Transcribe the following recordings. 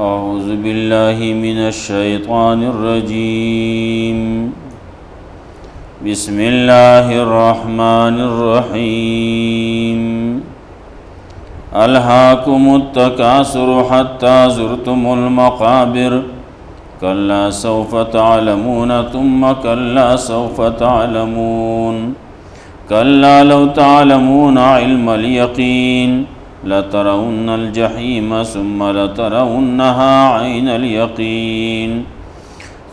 أعوذ بالله من الشيطان الرجيم بسم الله الرحمن الرحيم ألهاكم التكاثر حتى زرتم المقابر كلا سوف تعلمون ثم كلا سوف تعلمون كلا لو تعلمون علم اليقين لترون الجحيم ثم لترونها عين اليقين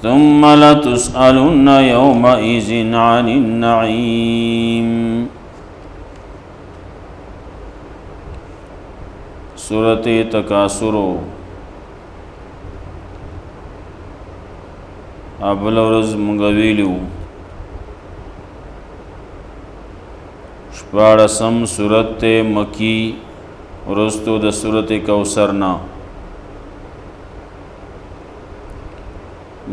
ثم لتسألن يومئذ عن النعيم. سورة تکاثر ابل ورځ مونږ ویلو شپاړسم سورت مکی ورستو د سورت کوثر نا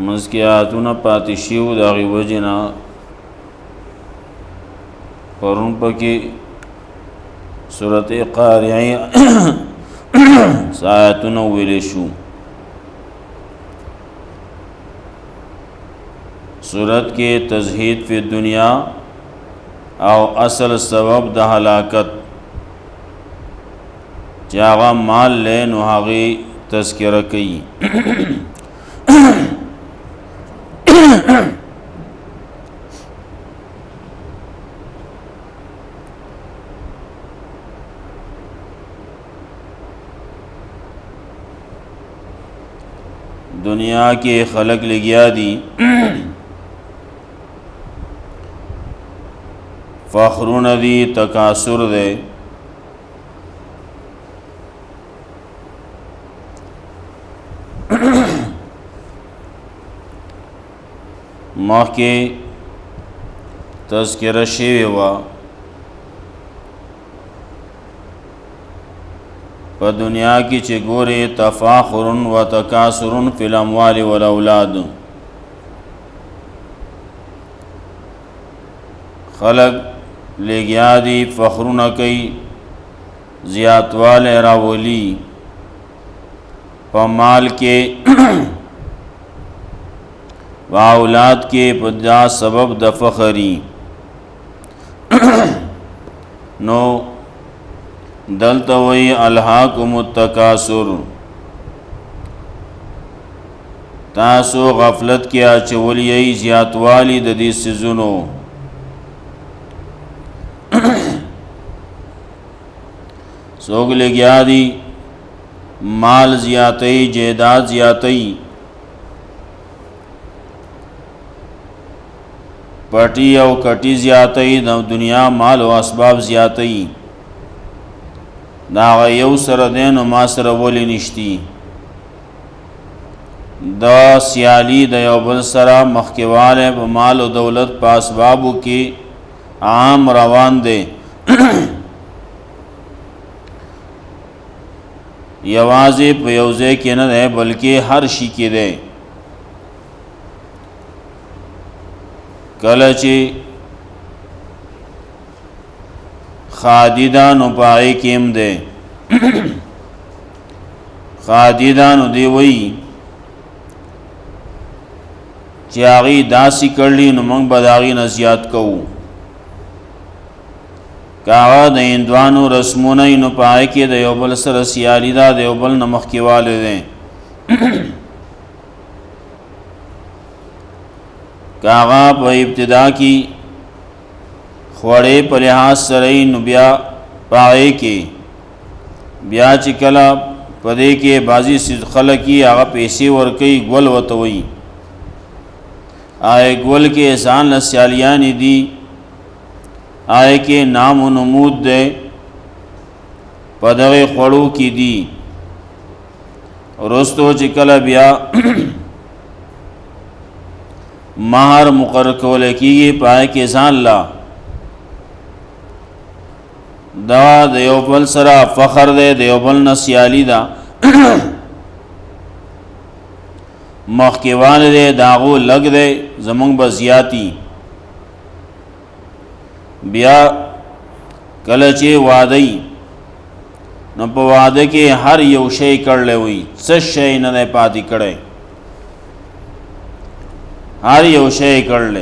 مزکیاتونه پاتې شیو د هغې وجې نه پرون پکې سورت قارعه آیاتونه ویلې شو. سورت کې تزهید فی دنیا او اصل سبب د هلاکت چې هغه مال له نو هغه تذکرہ کوي. دنیا کې خلق لګیا دي فخرون دی تکاثر دے مخی تذکرہ شوی وا په دنیا کی چه گوری تفاخرن و تکاثرن فی الاموال والاولاد خلق لګیا دي فخرونه کوي زیاتواله راولي په مال کې و اولاد کې په دا سبب د فخری نو دلته وی الهاکم التکاثر تاسو غفلت کې اچولی زیاتوالی د دې سيزونو سوگ لگیا دی مال زیادتی جیداد زیادتی پٹی او کٹی زیادتی دنیا مال و اسباب زیادتی دا یو سره دین و ما سره ولی نشتی دا سیالی دا یو بل سره مخکوال مال و دولت پا اسبابو کی عام روان دے یوازې په یوځای کې نه ده بلکې هر شي کې ده. کله چې خادیدانو پای کې هم ده خادیدانو دی وی چې هغه داسې کړلی نو موږ به د هغې نه زیات کوو. کاغه د هندوانو رسمونه نو پای کې د یو بل سره سیالي ده د یو بل نه مخکېواله ده. کاغه په ابتدا کې خوړې په لحاظ سره نو بیا پای کې بیا چې کله په دې کې بازي خلک یې هغه پیسې ورکوي ګول ورته وایي آی ګول کې ځان له سیالیانې دي آئے کے نام و نمود دے پدغ خوڑو کی دی رستو چکل بیا مہر مقرر کولے کی پائے کے ځان لا دا دیوبل سرا فخر دے دیوبل نسیالی دا مخکوان دے داغو لگ دے زمانگ بزیاتی بیا کله چې وعده نو په واده کې هر یو شی کړل وي، څه شی نه پاتې کړي، هر یو شی کړل.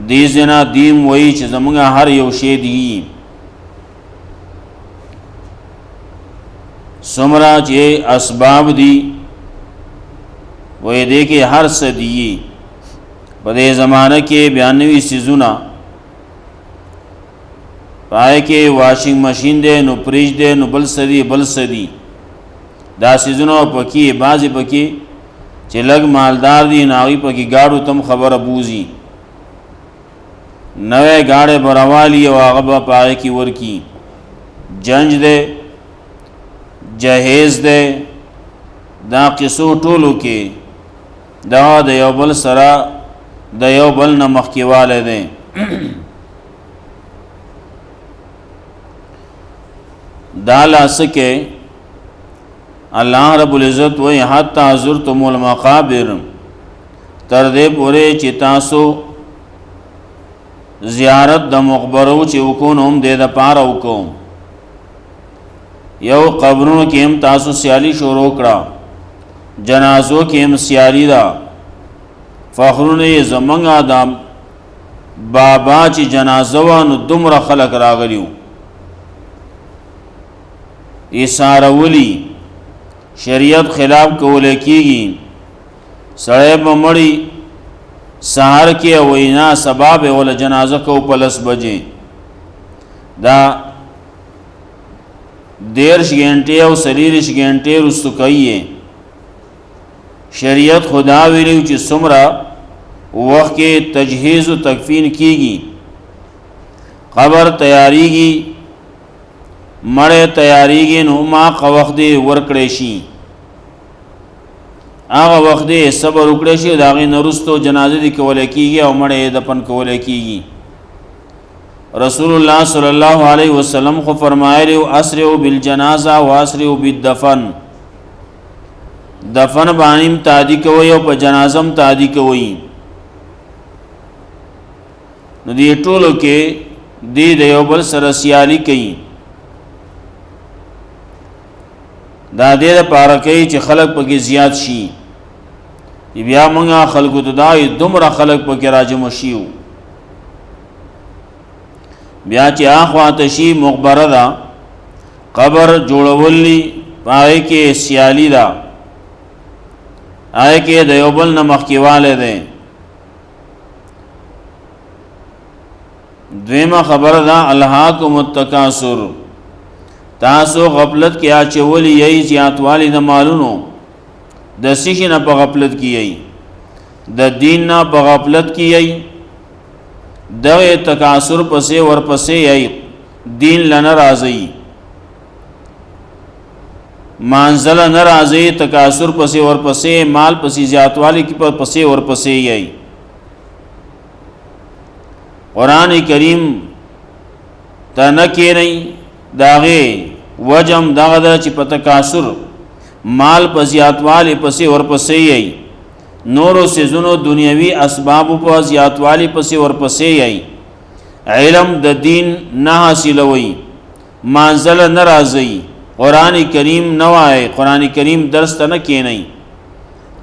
دی زنا دیم وی چې زمونږ هر یو شی دی، سمرا چې اسباب دی وی دی کې هر څه دی. په دې زمانه کې 92 سیزونه پای کې واشنګ ماشین دی، نو فریج دی، نو بل سدي دا سیزونه پکې بعضی پکې چې لګ مالدار دي ناغي پکې گاړو تم خبره بوزي، نوې گاړې بروالی او هغه په پای کې ورکی جنج دی جهیز دی. دا قصو ټولو کې دا د یو بل سره د یو بل نه مخکیواله دی. دا لاسکه الله رب العزت وی حتی زرتم المقابر، تر دې پورې چې تاسو زیارت د مقبرو چې وکونم دې د پاره وکوم. یو قبرونو کې هم تاسو سیالی شروع کړه، جنازو کې هم سیالی دا. فخرونه زمنګ آدم بابا چې جنازه وانه دومره خلق راغلیو ایسارولی شریعت خلاف کوله کیږي. سړی بمړی سحر کې وینا سبب ول جنازه کو پلس بجې دا 13 غنټه او 30 غنټه رستو کوي. شریعت خدا ویلو چې سمرا وخت کې تجهیز او تکفین کیږي، قبر تیاریږي، مړې تیاریږي، نو ما وخت دی ورکړې شي، هغه وخت دی صبر وکړې شي، داغه نرستو جنازه دی کولای کیږي او مړې دفن کولای کیږي. رسول الله صلی الله علیه وسلم خو فرمایلی اسرعوا بالجنازه واسرعوا بالدفن، دفن باندې تعدی کوي او په جنازم تعدی کوي. نو دې ټولو کې دې د یو بل سره سیالي کوي. دا دې لپاره کوي چې خلق پکې زیات شي. بیا موږ خلقو ته دای دومره خلق پکې راجم شيو، بیا چې اخواته شي مقبره دا قبر جوړولي پای کې سیالي دا، آی کې د یو بل نه مخکیواله ده. دویمه خبر دا الهاکم التکاثر، تاسو غفلت کې اچولې یی زیاتوالی د مالونو، د سشي نه په غفلت کې یی، د دین نه په غفلت کې یی، دغه تکاثر پسې ورپسې یی، دین لنه راځي، مانزل ناراضی تکاثر پسې ورپسې، مال پسې زیاتوالی کې پسې ورپسې یی. قرآن کریم تنکی نہیں داغه وجم داغه چې په تکاثر مال په زیاتوالی پسې ورپسې یی، نورو سيزونو دنیوي اسباب په زیاتوالی پسې ورپسې یی، علم د دین نه حاصلوي، مانزل ناراضی، قرآن کریم نوای، قرآن کریم درس ته نه کینای.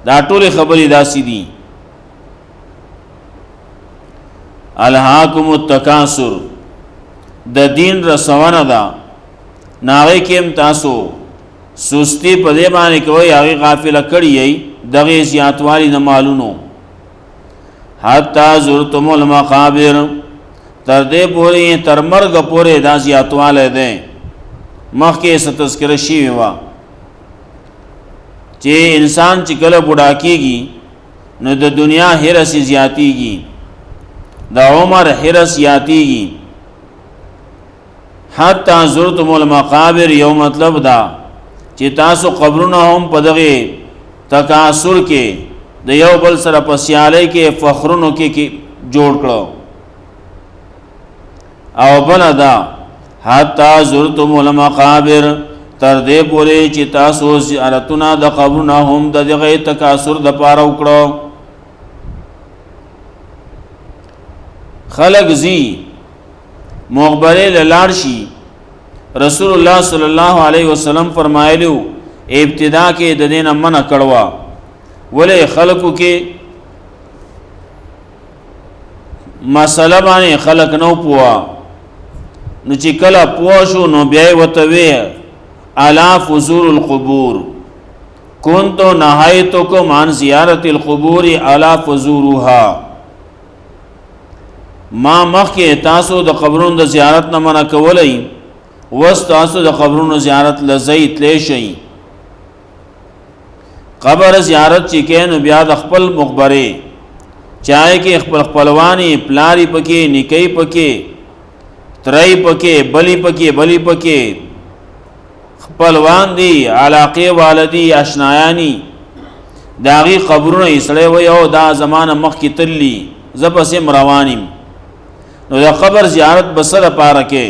دا ټول خبرې داسې دي. الهاکم التکاثر د دین رسونه ده، ناغه کېم تاسو سستی په دې باندې کوي، هغه غافل کړی یی دغه زیاتوالی نه مالونو. حتی زرتم المقابر، تر دې پورې تر مرګ پورې دا زیاتواله ده. مخکې ست تذکرہ شی وا چې انسان چې کله بوډا کیږي نو د دنیا هرس زیاتیږي، د عمر هرس زیاتیږي. حتی زرتم المقابر یو مطلب دا چې تاسو قبرونه هم په دغه تکاثر کې د یو بل سره په سیالۍ کې فخرونو کې جوړ کړو. او بل دا حتی زرتم المقابر، تر دې پورې چې تاسو زیارتونه د قبرونو هم د دغه تکاثر د پاره وکړو. خلق زی مقبره لاړ شي رسول الله صلی الله علیه وسلم فرمایلیو ابتدا کې د دین منع کړوا ولې خلقو کې مسله باندې خلق نو پوا نو چې کله پوا شو نو بیا وته وی الا فزور القبور كنت نهایتکم عن زیارت القبور الا فزورها ما مخکې تاسو د قبرونو د زیارت نه منع کولای وس تاسو د قبرونو زیارت لزیت لشي قبر زیارت چې کین بیا د خپل مخبره چای کې خپل خپلوانی پلاری پکې نکي پکې ترای پکې بلی پکې خپلوان دي علاقه والدي آشنایانی داغي قبرونه یې وي او دا زمانه مخ کې تللی زپسې روانیم نو دا قبر زیارت بسره پاره کې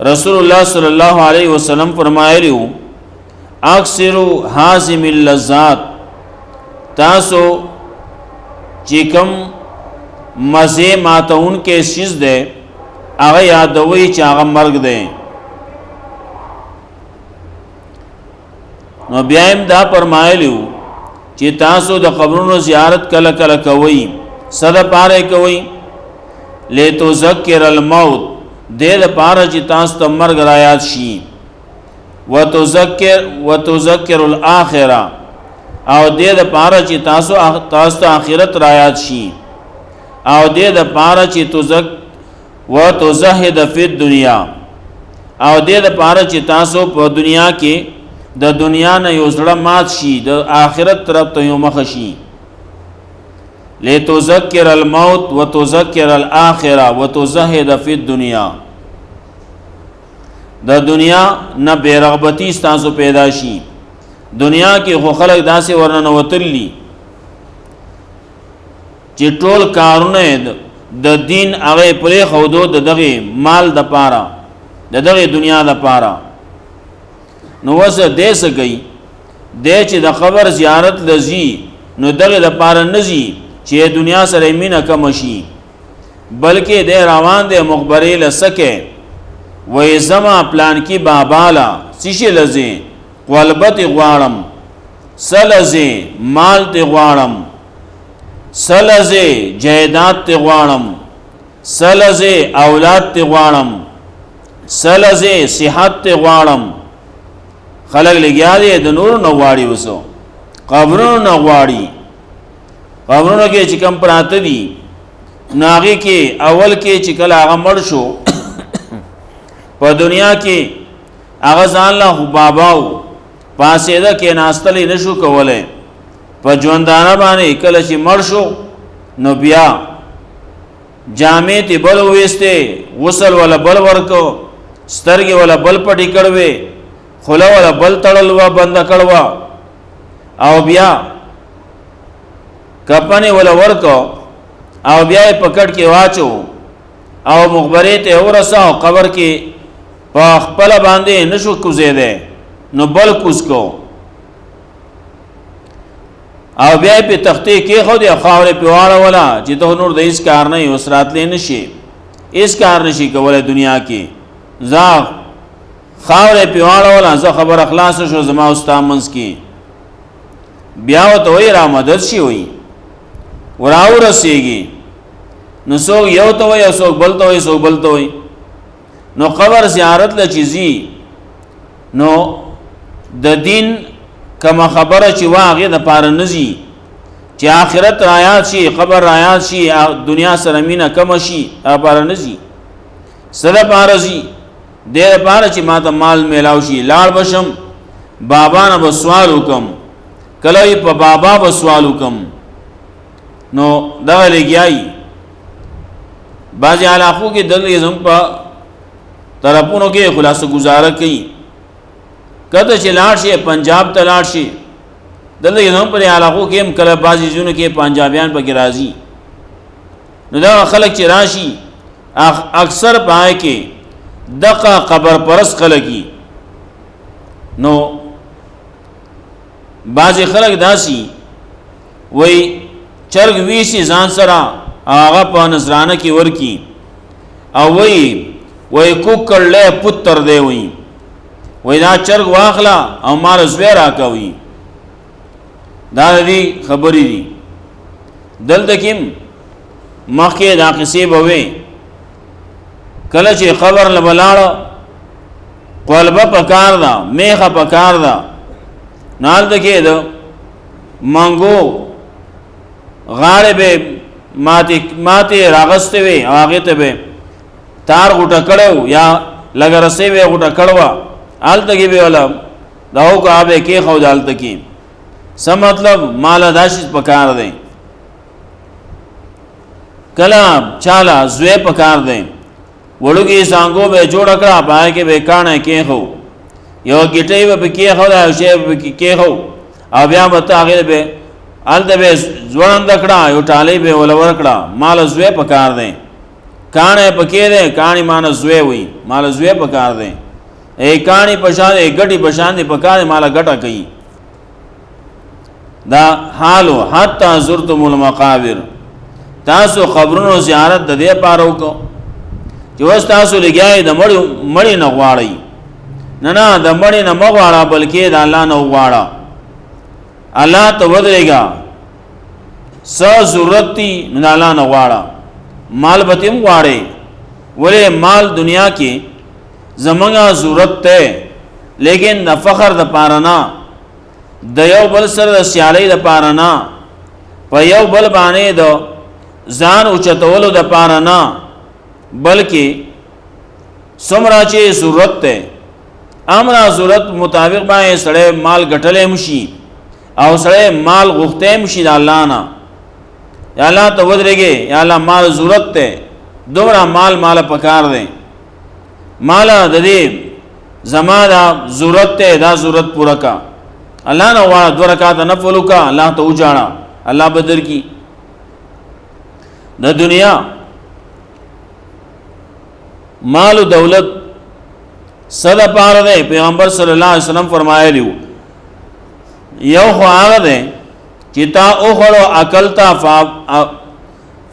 رسول الله صلی الله علیه وسلم فرمایلیو اکثروا حازم اللذات تاسو چې کوم مزه ماتون کې شیز ده هغه یادوي چې هغه مرګ ده نو بیا هم دا فرمایلیو چې تاسو د قبرونو زیارت کله کله کوئ صد پاره کوئ لتذکر الموت دې د پاره چې تاسو ته مرګ را یاد شي وتذکر الاخره او دې د پاره چې تاسو ته آخرت را یاد شي او دې د پاره چې وتزهد فی الدنیا او دې د پاره چې تاسو په دنیا کې د دنیا نه یو زړه مات شي د آخرت طرف ته یو مخ شي لتذکر الموت وتذکر الاخره وتزهد فی الدنیا د دنیا نه بیرغبتی ستاسو پیدا شي دنیا کې خو خلک داسې ورننه وتلی چې ټول کارونه د دین هغه پرې خودو د دغه مال د پاره د دغه دنیا د پاره نو وسه دې سګي د چې د قبر زیارت لذي نو دغه د پاره نزي چې دنیا سره مینه کم شي بلکې د روان د مخبري لسکه وې زما پلان کې بابالا سشي لذي قلبت غواړم سلزي مال ته غواړم سلزي جیدات ته غواړم سلزي اولاد ته غواړم سلزي صحت ته غواړم خلق لګیا دي د نور نو غواړي وسو قبرونو نو غواړي قبرونو کې چې کم پراته دي ناغي کې اول کې چې کله هغه مړ شو په دنیا کې هغه ځان له باباو پاسې ده کې ناستلې نشو کولای په ژوندانه باندې کله چې مړ شو نو بیا جامې ته بل وېسته غسل ولا بل ورکو سترګې ولا بل پټې کړوي خلا ولا بل تړلوا بند کړوا او بیا کپنه ولا ورکو او بیا پکړ کې واچو او مخبره ته ورساو قبر کې په خپل باندې نشو کوزیده نو بل کوز کو او بیا په تختې کې خو د خاورې پیواله ولا چې ته نور د هیڅ کار نه وسرات لې نشي هیڅ کار نشي کولای دنیا کې زا خاورې پیواله ولا زه خبر اخلاص شو زما استاد منس کې بیا ته وی را مدد شي وي وراو رسیږي نو سو یو ته وي سو بل ته وي سو بل ته وي نو قبر زیارت ل چیزی نو د دین کما خبره چې واغې د پاره نزي چې آخرت رايات شي قبر رايات شي دنیا سره مینه کم شي پاره نزي سره پاره زي د پاره چې ماته مال میلاو شي لاړ بشم بابا نه سوال وکم کله په بابا سوال وکم نو دا لګیای بعضی علاقو کې دلې زم په طرفونو کې خلاصو گزاره کوي کته چې لاړ شي پنجاب ته لاړ شي دلته نو پر علاقو کې هم کله بعضی ژوند کې پنجابیان پکې راځي نو دا خلک چې راشي اکثر پای کې دغه قبر پرس خلګي نو بعضی خلک داسي وای چرګ ویسي ځان سره هغه په نظرانه کې ورکی او وای وای کوکړلې پتر دی وای وای دا چرګ واخلا او مال زوی راکوي دا دې خبرې دي دلته کېم مخکې دا قصې به وي کله چې خبر لبلاړه قلبه پکار دا میخه پکار دا نال دکې دو منګو غاړه به ماته راغسته وي هغه ته به تار غټه کړو یا لګرسې به غټه کړوا آلته کې به ولا داو کا به کې خو دالته کې سم مطلب مال داشت پکار دی کلام چالا زوی پکار دی وړوکی څنګه به جوړ کړه پای کې به کانه کې خو یو ګټي به کې خو دا شی به کې خو او بیا مته هغه به آلته به ځوان دکړه یو ټالې به ولور کړه مال زوی پکار دی کانه پکې دی کانی مان زوی وي مال زوی پکار دی ای کانی پشان ای ګټي پشان دی پکار مال ګټه کوي دا حالو حتا زرتم المقابر تاسو قبرونو زیارت د دې پاره وکړو چې وس تاسو لګیای د مړی نه غواړی نه د مړی نه مغواړه بلکې د الله نه غواړه الله ته ودرېګا س ضرورت دی نه الله نه غواړه مال بتیم غواړي ولې مال دنیا کې زمونږه ضرورت ته لیکن د فخر د پاره نه د یو بل سره د سیالۍ د پاره نه په یو بل باندې د ځان اوچتولو د پاره نه بلکې څومره چې ضرورت ته امره ضرورت مطابق باندې سړی مال ګټلې مشي او سړی مال غوښته مشي د الله نه یا الله ته ودرېږي یا الله مال ضرورت ته دومره مال پکار دی مال د دې زما دا ضرورت ته دا ضرورت پورا کا الله نه وا 2 رکعات نفل کا الله ته وجاړه الله بدر کی د دنیا مال و دولت صدا پاره ده پیغمبر صلی الله علیه وسلم فرمایلی یو خو هغه ده چې تا او خړو عقلتا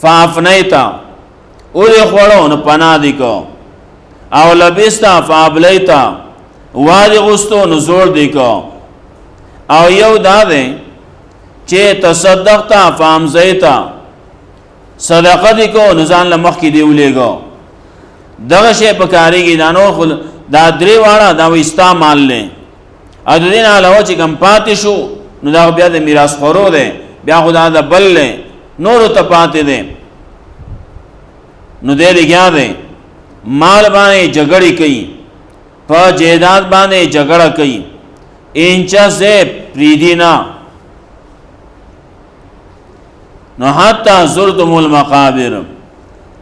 فافنیتا او دې خړو نه پنا دي کو او لبستا فابلیتا وادي غستو نو زور دي کو او یو دا ده چې تصدقتا فامزیتا صدقه دي کو نزان لمخ کې دی ولېګو دغه شی په کاریږي دانو خل دا درې واړه دا وستا مال نه ا دین علاوه چې کم پاتې شو نو دا بیا د میراث خورو ده بیا خدا د بل له نور ته پاتې ده نو دې لګیا ده مال باندې جګړې کوي په جیداد باندې جګړه کوي انچا سے پریدینا نو حتا زرتم المقابر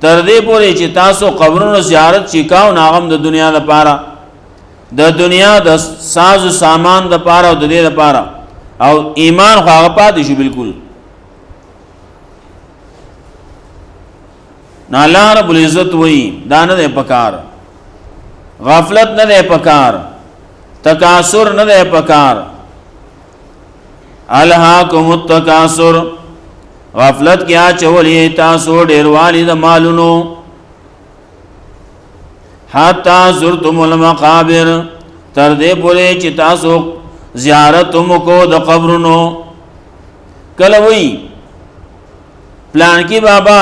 تر دې پورې چې تاسو قبرونو زیارت چیکاو ناغم د دنیا لپاره د دنیا د ساز و سامان لپاره او د دې لپاره او ایمان خو هغه پاتې شو بالکل نه الله رب العزت وای دا نه پکار غفلت نه پکار تکاسر نه پکار الهاکم التکاسر غفلت کیا چولی تاسو ډیر والی د مالونو حتا زرتم المقابر تر دې پورې چې تاسو زیارت کو د قبرونو کله وی پلان کې بابا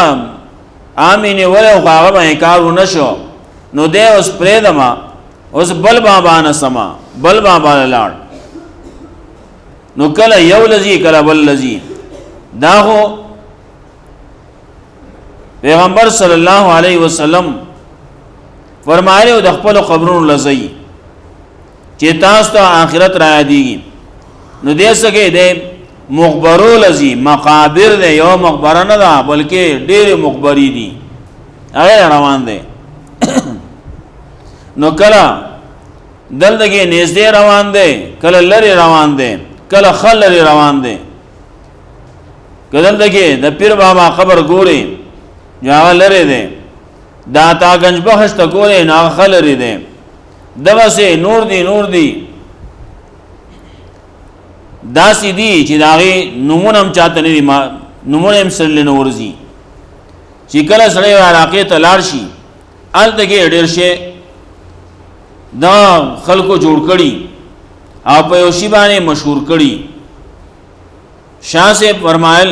امینه وله هغه به کارو نشو نو دې اوس پرې دما اوس بل بابا نه سما بل بابا لاړ نو کله یو لذي کله بل لذي دا هو پیغمبر صلی الله علیه وسلم فرمایلی د خپل قبرونو لزئی چې تاسو ته آخرت را یادېږي نو دې سکه دې مخبرو لزی مقابر دې یو مقبره نه ده بلکې ډېر مخبری دي هغه روان دي نو کله دلته نږدې روان دي کله لری روان دي کله خل لري روان دي کله دلته د پیر بابا قبر ګوري جاغه لري دي داتا گنج بخش ته ګوري نه خل لري دي دغه سه نور دي داسې دي چې داغه نمونه هم چاته نه دي نمونه هم سره نورزي چې کله سره علاقه ته لاړ شي هلته کې ډېر شی دا خلکو جوړ کړي او په یو شی باندې مشهور کړي. شاه سے فرمایل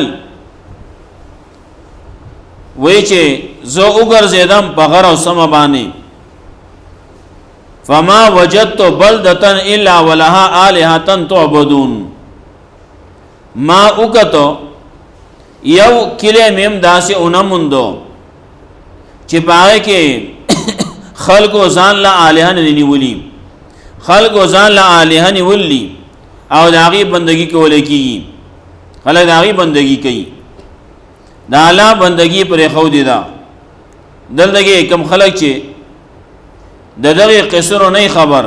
وای چې زه وګرځېدم په غر او سمه باندې فما وجدت بلدة الا ولها آلهة تعبدون. ما وکتو یو کلی میم داسې اونموندو چې پاره کې خلقو ځان له الها نه نیولي، خلقو ځان له الها نیولي او د هغې بندګي کولای کېږي، خلک د هغې بندګي کوي، د الله بندګي پرې ښودې ده. دلته کې کوم خلک چې د دغې قصرو نه خبر،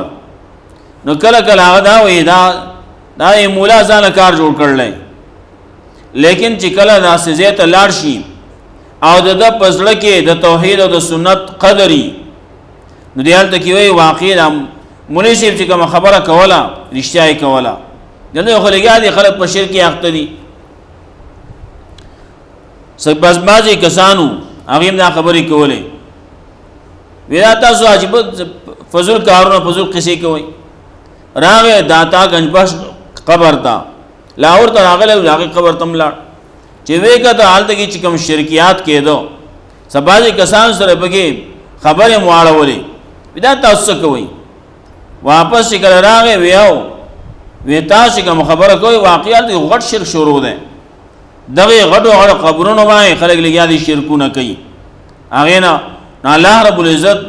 نو کله کله هغه دا وایي دا مولا ځانه کار جوړ کړلی، لیکن چې کله داسې ځای ته لاړ شي او د ده په زړه کې د توحید او د سنت قدري، نو دی هلته کې وایي واقع دا مولوي صاحب چې کومه خبره کوله رښتیا یې کوله. دلته یو خلګیا دي خلک په شرک کې اخته دي. بس بعضې کسانو هغې هم دا خبرې کولې، وی دا تاسو عجیبه فضول کارونه فضول قصې کوئ. راغی داتا گنج بخش قبر ته لاهور ته راغلی، د هغې قبر ته هم لاړ چې ویې کته هلته کې چې کوم شرکیات کېدو، بعضې کسانو سره پکې خبرې مو اړولې، وی دا تاسو څه کوئ. واپس چې کله راغی وی تاسو کوم خبره کوئ واقعا هلته غټ شرک شروع دی. دغې غټو غټو قبرونو باندې خلک لګیا دي شرکونه کوي. هغې نه الله رب العزت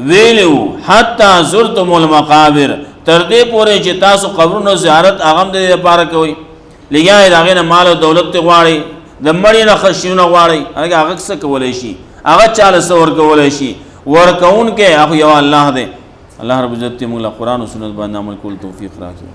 ویلو حتی زرتم المقابر، تر دې پورې چې تاسو قبرونو زیارت هغه هم د دې لپاره کوئ، لګیا یې د هغې نه مال او دولت ته غواړئ، د مړي نه خشیونه غواړئ. هغه څه کولی شي، هغه چاله څه ورکولی شي، ورکوونکی هغه یو الله دی. الله رب العزت موږ له قرآن او سنت باندې عمل کول توفیق راکړي.